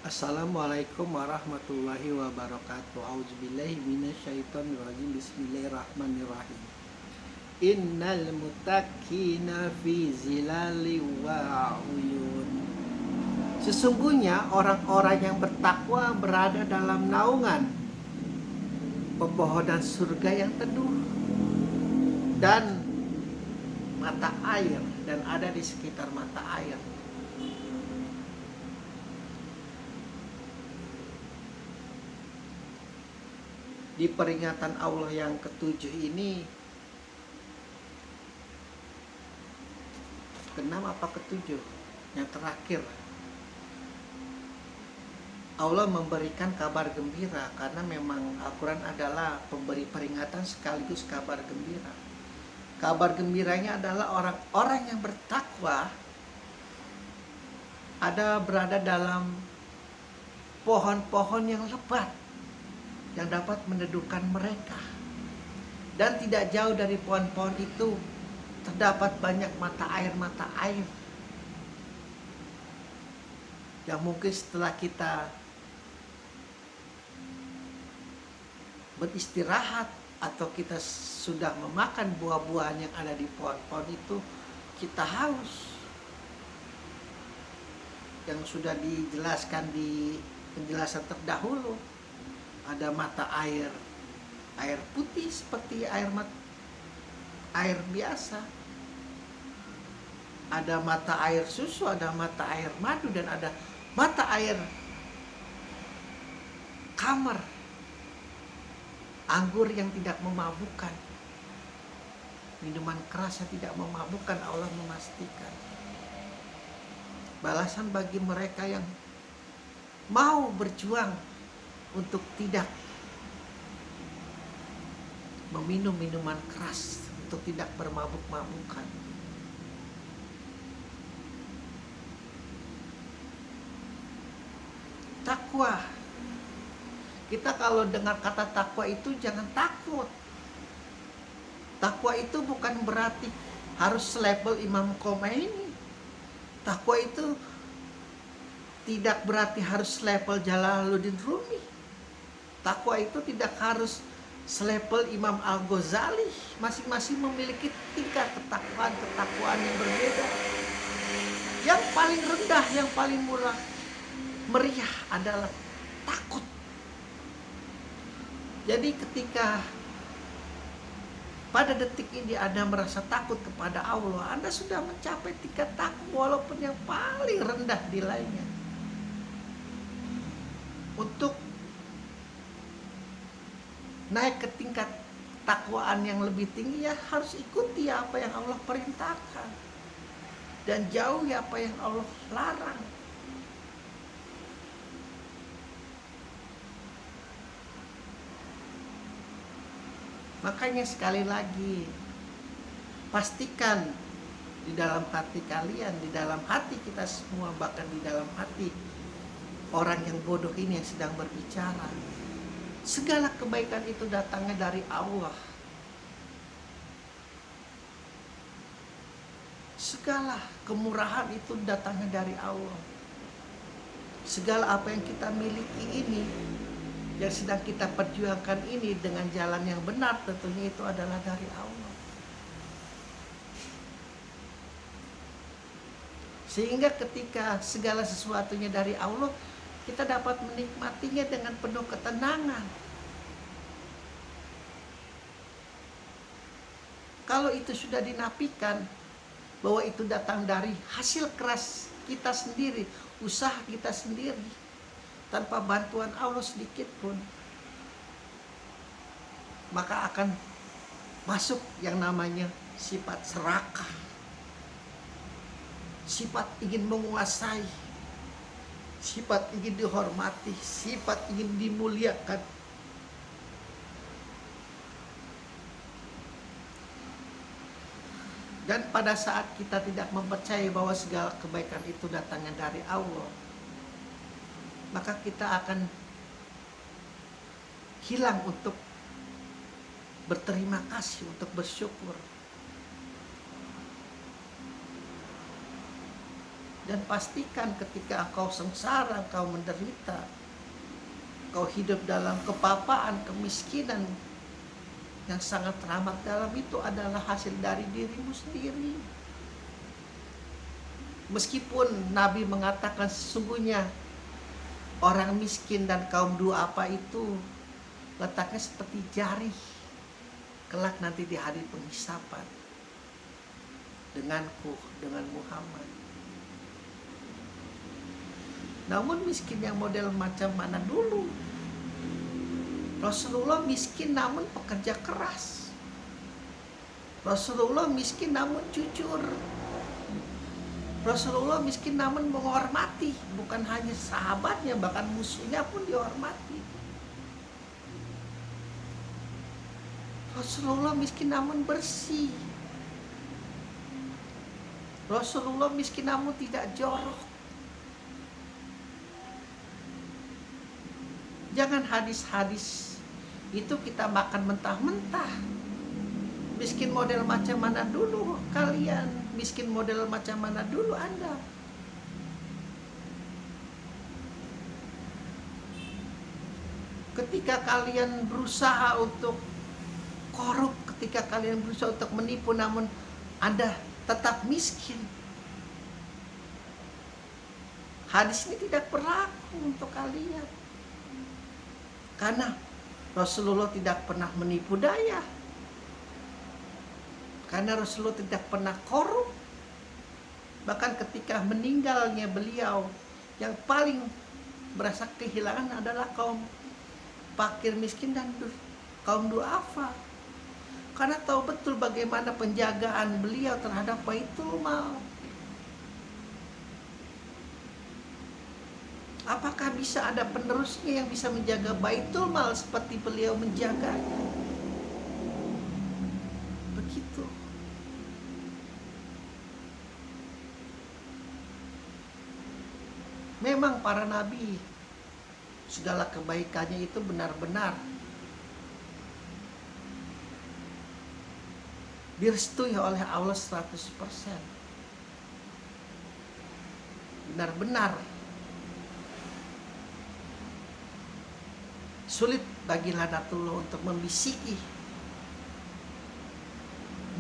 Assalamualaikum warahmatullahi wabarakatuh. Auzubillahi minasyaitonirrajim. Bismillahirrahmanirrahim. Innal muttaqina fi zilali wa uyun. Sesungguhnya orang-orang yang bertakwa berada dalam naungan pepohonan surga yang teduh dan mata air, dan ada di sekitar mata air. Di peringatan Allah yang ketujuh ini, keenam apa ketujuh, yang terakhir, Allah memberikan kabar gembira, karena memang Al-Quran adalah pemberi peringatan sekaligus kabar gembira. Kabar gembiranya adalah orang-orang yang bertakwa ada berada dalam pohon-pohon yang lebat yang dapat meneduhkan mereka, dan tidak jauh dari pohon-pohon itu terdapat banyak mata air yang mungkin setelah kita beristirahat atau kita sudah memakan buah-buahan yang ada di pohon-pohon itu, kita haus. Yang sudah dijelaskan di penjelasan terdahulu, ada mata air putih seperti air biasa, ada mata air susu, ada mata air madu, dan ada mata air kamar, anggur yang tidak memabukkan, minuman keras yang tidak memabukkan. Allah memastikan balasan bagi mereka yang mau berjuang untuk tidak meminum minuman keras, untuk tidak bermabuk-mabukan. Takwa. Kita kalau dengar kata takwa itu jangan takut. Takwa itu bukan berarti harus selevel Imam Khomeini. Takwa itu tidak berarti harus level Jalaluddin Rumi. Takwa itu tidak harus selevel Imam Al-Ghazali. Masing-masing memiliki tingkat ketakwaan yang berbeda. Yang paling rendah, yang paling meriah adalah takut. Jadi ketika pada detik ini Anda merasa takut kepada Allah, Anda sudah mencapai tingkat takut walaupun yang paling rendah nilainya. Untuk naik ke tingkat takwaan yang lebih tinggi, ya harus ikuti apa yang Allah perintahkan dan jauhi apa yang Allah larang. Makanya sekali lagi, pastikan di dalam hati kalian, di dalam hati kita semua, bahkan di dalam hati orang yang bodoh ini yang sedang berbicara, segala kebaikan itu datangnya dari Allah. Segala kemurahan itu datangnya dari Allah. Segala apa yang kita miliki ini, yang sedang kita perjuangkan ini dengan jalan yang benar, tentunya itu adalah dari Allah. Sehingga ketika segala sesuatunya dari Allah, kita dapat menikmatinya dengan penuh ketenangan. Kalau itu sudah dinafikan bahwa itu datang dari hasil keras kita sendiri, usaha kita sendiri, tanpa bantuan Allah sedikit pun, maka akan masuk yang namanya sifat serakah, sifat ingin menguasai, sifat ingin dihormati, sifat ingin dimuliakan. Dan pada saat kita tidak mempercayai bahwa segala kebaikan itu datangnya dari Allah, maka kita akan hilang untuk berterima kasih, untuk bersyukur. Dan pastikan ketika engkau sengsara, engkau menderita, engkau hidup dalam kepapaan, kemiskinan yang sangat teramat dalam, itu adalah hasil dari dirimu sendiri. Meskipun Nabi mengatakan sesungguhnya orang miskin dan kaum duafa itu letaknya seperti jari kelak nanti di hari penghisapan denganku, dengan Muhammad. Namun miskin yang model macam mana dulu? Rasulullah miskin namun pekerja keras. Rasulullah miskin namun jujur. Rasulullah miskin namun menghormati, bukan hanya sahabatnya, bahkan musuhnya pun dihormati. Rasulullah miskin namun bersih. Rasulullah miskin namun tidak jorok. Jangan hadis-hadis itu kita makan mentah-mentah. Miskin model macam mana dulu kalian? Miskin model macam mana dulu Anda? Ketika kalian berusaha untuk korup, ketika kalian berusaha untuk menipu, namun Anda tetap miskin, hadis ini tidak berlaku untuk kalian. Karena Rasulullah tidak pernah menipu daya. Karena Rasulullah tidak pernah korup. Bahkan ketika meninggalnya beliau, yang paling merasa kehilangan adalah kaum fakir miskin dan kaum duafa. Karena tahu betul bagaimana penjagaan beliau terhadap Baitul Mal. Apakah bisa ada penerusnya yang bisa menjaga Baitul Mal seperti beliau menjaganya? Begitu. Memang para nabi, segala kebaikannya itu benar-benar direstui oleh Allah 100%. Benar-benar sulit bagi Lanatullah untuk membisiki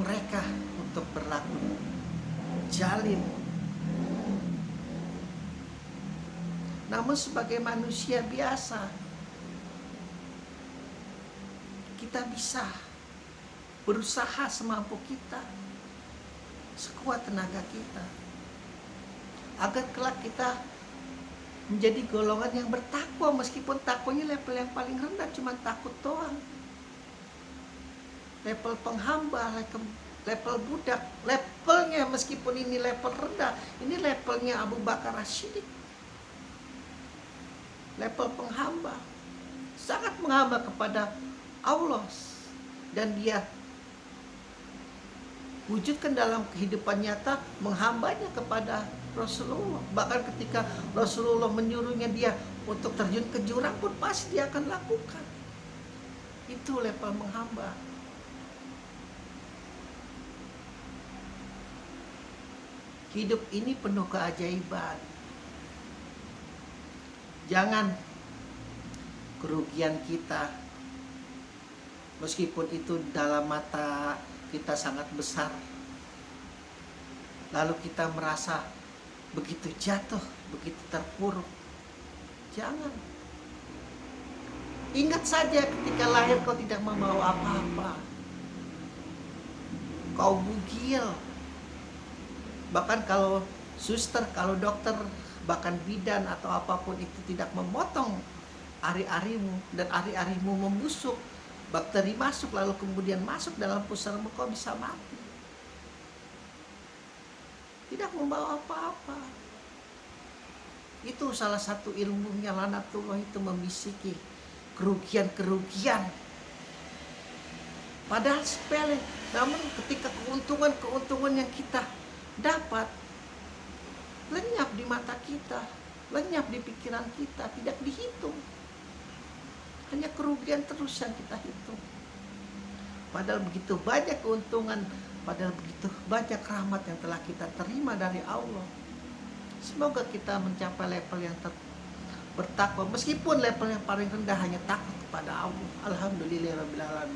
mereka untuk berlaku zalim. Namun sebagai manusia biasa, kita bisa berusaha semampu kita, sekuat tenaga kita, agar kelak kita menjadi golongan yang bertakwa, meskipun takwanya level yang paling rendah, cuma takut doang. Level penghamba, level budak, levelnya meskipun ini level rendah, ini levelnya Abu Bakar As-Siddiq. Level penghamba, sangat menghamba kepada Allah, dan dia wujudkan dalam kehidupan nyata menghambanya kepada Rasulullah. Bahkan ketika Rasulullah menyuruhnya dia untuk terjun ke jurang pun pasti dia akan lakukan. Itu level menghamba. Hidup ini penuh keajaiban. Jangan kerugian kita, meskipun itu dalam mata kita sangat besar, lalu kita merasa begitu jatuh, begitu terpuruk. Jangan. Ingat saja ketika lahir kau tidak membawa apa-apa. Kau bugil. Bahkan kalau suster, kalau dokter, bahkan bidan atau apapun itu tidak memotong ari-arimu, dan ari-arimu membusuk, bakteri masuk, lalu kemudian masuk dalam pusarmu, kau bisa mati. Tidak membawa apa-apa. Itu salah satu ilmunya Lanatullah, itu membisiki kerugian-kerugian. Padahal sepele, namun ketika keuntungan yang kita dapat lenyap di mata kita, lenyap di pikiran kita, tidak dihitung. Hanya kerugian terus yang kita hitung. Padahal begitu banyak keuntungan, padahal begitu banyak rahmat yang telah kita terima dari Allah. Semoga kita mencapai level yang bertakwa, meskipun level yang paling rendah hanya takut kepada Allah. Alhamdulillahirabbil alamin.